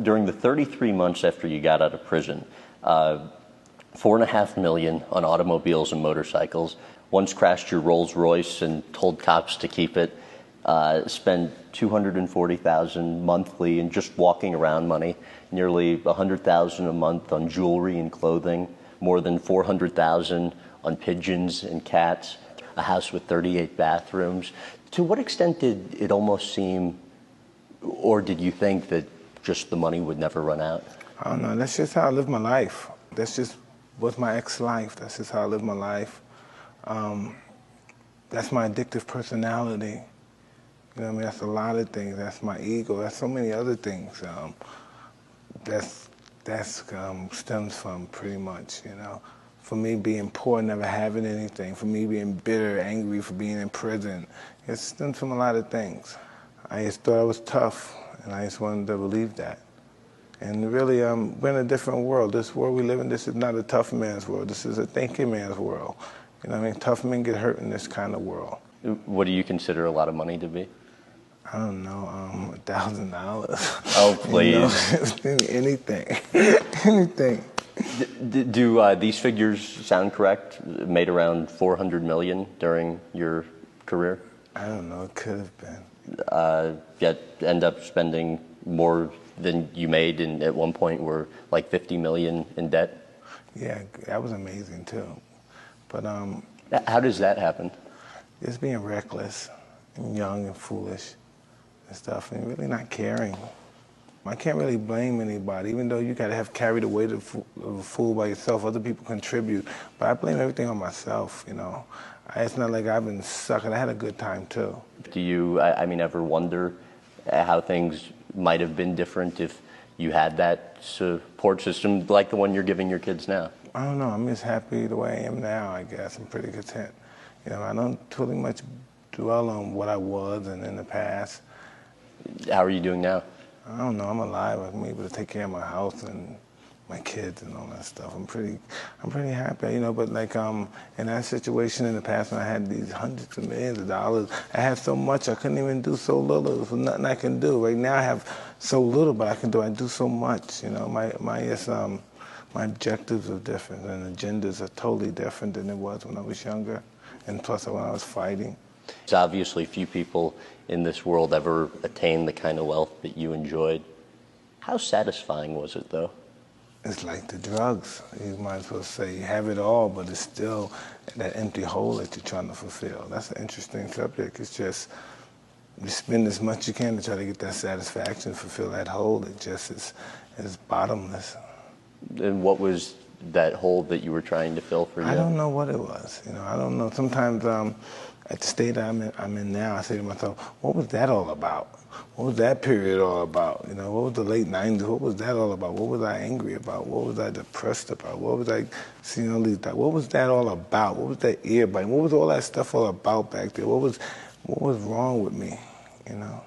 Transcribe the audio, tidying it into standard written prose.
During the 33 months after you got out of prison, $4.5 million on automobiles and motorcycles. Once crashed your Rolls Royce and told cops to keep it. Spent $240,000 monthly in just walking around money. Nearly $100,000 a month on jewelry and clothing. More than $400,000 on pigeons and cats. A house with 38 bathrooms. To what extent did it almost seem, or did you think that just the money would never run out? I don't know. That's just how I live my life. That's just was my ex-life. That's just how I live my life. That's my addictive personality. You know what I mean? That's a lot of things. That's my ego. That's so many other things. That's stems from pretty much, you know. For me being poor, never having anything. For me being bitter, angry for being in prison. It stems from a lot of things. I just thought I was tough, and I just wanted to believe that. And really, we're in a different world. This world we live in, this is not a tough man's world. This is a thinking man's world. You know what I mean? Tough men get hurt in this kind of world. What do you consider a lot of money to be? I don't know, $1,000. Oh, please. You know, anything. Anything. Do these figures sound correct? Made around $400 million during your career? I don't know, it could have been. Yet end up spending more than you made, and at one point were like $50 million in debt? Yeah, that was amazing too. But how does that happen? Just being reckless and young and foolish and stuff, and really not caring. I can't really blame anybody, even though you gotta have carried the weight of a fool by yourself. Other people contribute, but I blame everything on myself, you know. It's not like I've been sucking. I had a good time too. Do you, ever wonder how things might have been different if you had that support system like the one you're giving your kids now? I don't know. I'm just happy the way I am now, I guess. I'm pretty content. You know, I don't too much dwell on what I was and in the past. How are you doing now? I don't know. I'm alive. I'm able to take care of my house and my kids and all that stuff. I'm pretty happy, you know. But like in that situation in the past, when I had these hundreds of millions of dollars, I had so much I couldn't even do so little. There's nothing I can do. Right now I have so little, but I do so much. You know, my objectives are different, and agendas are totally different than it was when I was younger, and plus when I was fighting. There's obviously few people in this world ever attain the kind of wealth that you enjoyed. How satisfying was it, though? It's like the drugs. You might as well say you have it all, but it's still that empty hole that you're trying to fulfill. That's an interesting subject. It's just you spend as much as you can to try to get that satisfaction, fulfill that hole. It just is bottomless. And what was that hole that you were trying to fill for you? I don't know what it was. You know, I don't know. Sometimes at the state I'm in now, I say to myself, what was that all about? What was that period all about? You know, what was the late 90s? What was that all about? What was I angry about? What was I depressed about? What was I seeing all these? What was that all about? What was that ear biting? What was all that stuff all about back there? What was wrong with me? You know.